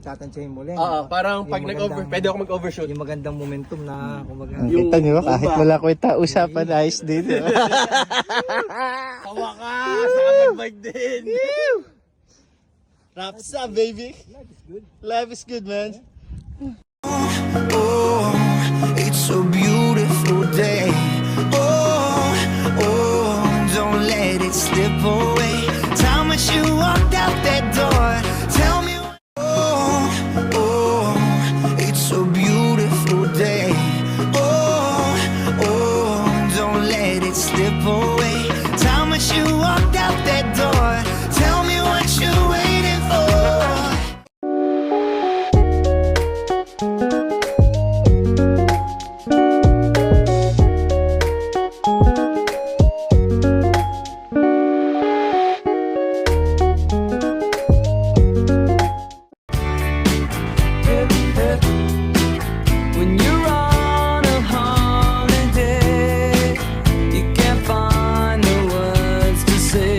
tatansyahin mo lang. Parang pag pwede ako mag-overshoot. Yung magandang momentum na kumbaga. Kita nyo ba, kahit wala ko usapan, ayos din. Sa wakas, nakapag-bike din. Wraps up, baby. Life is good, man. Oh, it's a beautiful day. Oh, oh, don't let it slip away. Time as you walked out that door, tell me. Oh, oh, it's a beautiful day. Oh, oh, don't let it slip away. Time as you walked out that door, tell me what you're waiting for. When you're on a holiday, you can't find the words to say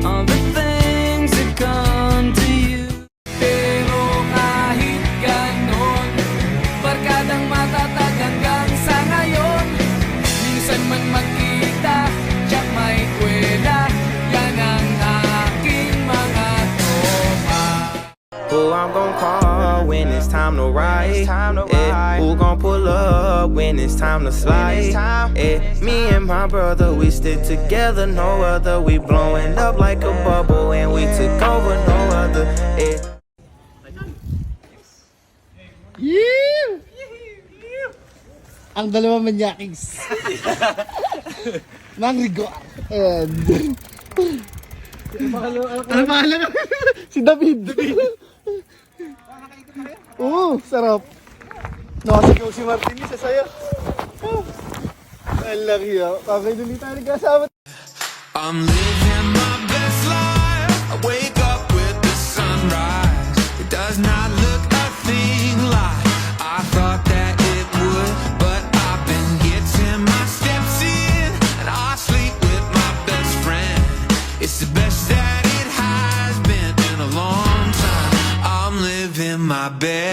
all the things that come to you. Pero kahit ganon, barkadang matatag hanggang sa ngayon. Minsan man magkita, tiyak may kwela, yan ang aking mga tropa. Who I'm gon' call when it's time to ride? Who gon' pull up when it's time to slide? Me and my brother, we stick together, no other. We blowing up like a bubble and we took over, no other. Ang dalawa manyakings. Mang Rigor. And... Ano pangalan? Si David. Oo, sarap. Nakasigaw si Martin sa sayo. Ang laki yun. Kakay dali tayo nagkasama. I'm living my best life. I wake up with the sunrise. It does not look a thing like I thought that it would, but I've been getting my steps in, and I sleep with my best friend. It's the best that it has been in a long time. I'm living my best